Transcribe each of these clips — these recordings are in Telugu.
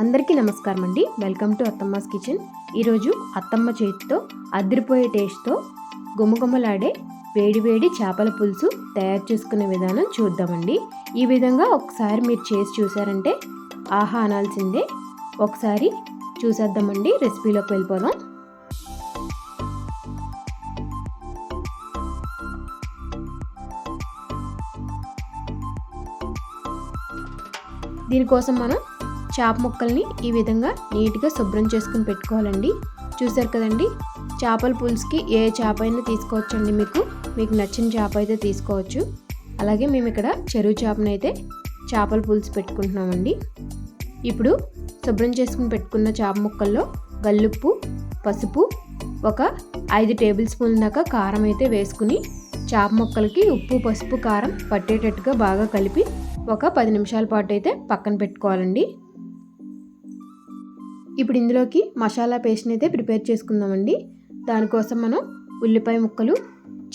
అందరికీ నమస్కారం అండి. Welcome to అత్తమ్మస్ kitchen. ఈరోజు అత్తమ్మ చేతితో అదిరిపోయే టేస్ట్తో గుమగుమలాడే వేడి చేపల పులుసు తయారు చేసుకునే విధానం చూద్దామండి. ఈ విధంగా ఒకసారి మీరు చేసి చూసారంటే ఆహా అనాల్సిందే. ఒకసారి చూసేద్దామండి. రెసిపీలోకి వెళ్ళిపోదాం. దీనికోసం మనం చేప ముక్కల్ని ఈ విధంగా నీట్గా శుభ్రం చేసుకుని పెట్టుకోవాలండి. చూసారు కదండి, చేపల పులుసుకి ఏ చేప అయినా తీసుకోవచ్చండి. మీకు నచ్చిన చేప అయితే తీసుకోవచ్చు. అలాగే మేము ఇక్కడ చెరువు చేపనైతే చేపల పులుసు పెట్టుకుంటున్నామండి. ఇప్పుడు శుభ్రం చేసుకుని పెట్టుకున్న చేప ముక్కల్లో గల్లుప్పు, పసుపు, ఒక 5 టేబుల్ స్పూన్ల దాకా కారం అయితే వేసుకుని చేప ముక్కలకి ఉప్పు, పసుపు, కారం పట్టేటట్టుగా బాగా కలిపి ఒక 10 నిమిషాల పాటు అయితే పక్కన పెట్టుకోవాలండి. ఇప్పుడు ఇందులోకి మసాలా పేస్ట్ని అయితే ప్రిపేర్ చేసుకుందామండి. దానికోసం మనం ఉల్లిపాయ ముక్కలు,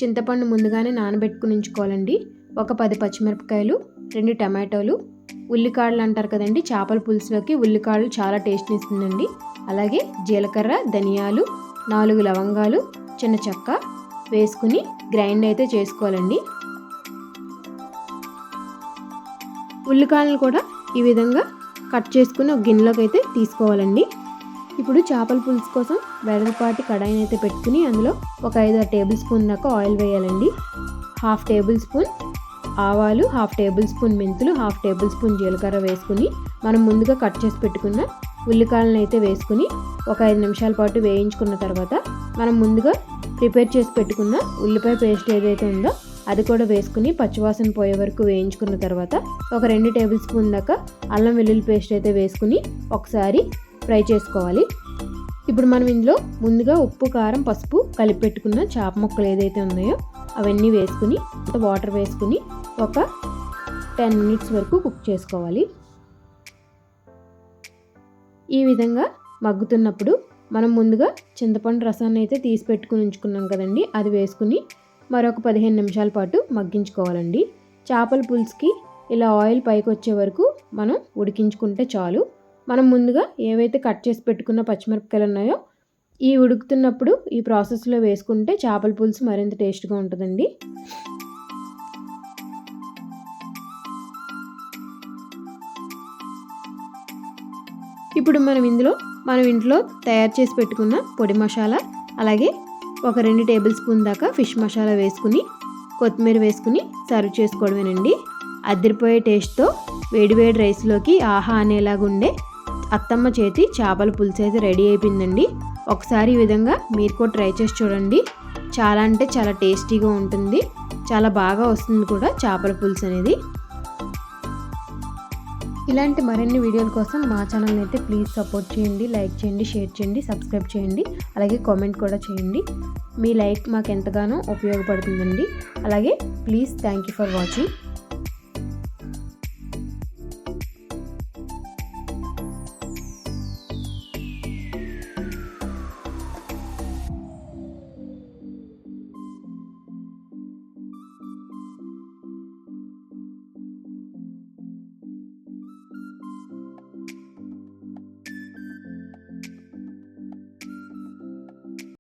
చింతపండు ముందుగానే నానబెట్టుకుని ఉంచుకోవాలండి. ఒక 10 పచ్చిమిరపకాయలు, 2 టమాటోలు, ఉల్లికాడలు అంటారు కదండి, చేపల పులుసులోకి ఉల్లికాడలు చాలా టేస్ట్ని ఇస్తుందండి. అలాగే జీలకర్ర, ధనియాలు, 4 లవంగాలు, చిన్న చెక్క వేసుకుని గ్రైండ్ అయితే చేసుకోవాలండి. ఉల్లికాడలు కూడా ఈ విధంగా కట్ చేసుకుని ఒక గిన్నెలోకి అయితే తీసుకోవాలండి. ఇప్పుడు చేపల పులుసు కోసం వెడల్పాటి కడాయిని అయితే పెట్టుకుని అందులో ఒక 5 టేబుల్ స్పూన్ దాకా ఆయిల్ వేయాలండి. 1/2 టేబుల్ స్పూన్ ఆవాలు, 1/2 టేబుల్ స్పూన్ మెంతులు, 1/2 టేబుల్ స్పూన్ జీలకర్ర వేసుకుని మనం ముందుగా కట్ చేసి పెట్టుకున్న ఉల్లికాయలను అయితే వేసుకుని ఒక 5 నిమిషాల పాటు వేయించుకున్న తర్వాత మనం ముందుగా ప్రిపేర్ చేసి పెట్టుకున్న ఉల్లిపాయ పేస్ట్ ఏదైతే ఉందో అది కూడా వేసుకుని పచ్చివాసన పోయే వరకు వేయించుకున్న తర్వాత ఒక 2 టేబుల్ స్పూన్ దాకా అల్లం వెల్లుల్లి పేస్ట్ అయితే వేసుకుని ఒకసారి ఫ్రై చేసుకోవాలి. ఇప్పుడు మనం ఇందులో ముందుగా ఉప్పు, కారం, పసుపు కలిపి పెట్టుకున్న చేప ముక్కలు ఏదైతే ఉన్నాయో అవన్నీ వేసుకుని వాటర్ వేసుకుని ఒక 10 మినిట్స్ వరకు కుక్ చేసుకోవాలి. ఈ విధంగా మగ్గుతున్నప్పుడు మనం ముందుగా చింతపండు రసాన్ని అయితే తీసి పెట్టుకుని ఉంచుకున్నాం కదండి, అది వేసుకుని మరొక 15 నిమిషాల పాటు మగ్గించుకోవాలండి. చేపల పులుసుకి ఇలా ఆయిల్ పైకి వచ్చే వరకు మనం ఉడికించుకుంటే చాలు. మనం ముందుగా ఏవైతే కట్ చేసి పెట్టుకున్న పచ్చిమిరపకాయలు ఉన్నాయో ఈ ఉడుకుతున్నప్పుడు ఈ ప్రాసెస్లో వేసుకుంటే చేపల పులుసు మరింత టేస్ట్గా ఉంటుందండి. ఇప్పుడు మనం ఇంట్లో తయారు చేసి పెట్టుకున్న పొడి మసాలా, అలాగే ఒక 2 టేబుల్ స్పూన్ దాకా ఫిష్ మసాలా వేసుకుని కొత్తిమీర వేసుకుని సర్వ్ చేసుకోవడమేనండి. అదిరిపోయే టేస్ట్తో వేడి రైస్లోకి ఆహా అనేలాగా ఉండే అత్తమ్మ చేతి చేపల పులుసు అయితే రెడీ అయిపోయిందండి. ఒకసారి ఈ విధంగా మీరు కూడా ట్రై చేసి చూడండి. చాలా అంటే చాలా టేస్టీగా ఉంటుంది, చాలా బాగా వస్తుంది కూడా చేపల పులుసు అనేది. ఇలాంటి మరిన్ని వీడియోల కోసం మా ఛానల్ని అయితే ప్లీజ్ సపోర్ట్ చేయండి, లైక్ చేయండి, షేర్ చేయండి, సబ్స్క్రైబ్ చేయండి, అలాగే కామెంట్ కూడా చేయండి. మీ లైక్ మాకు ఎంతగానో ఉపయోగపడుతుందండి. అలాగే please thank you for watching.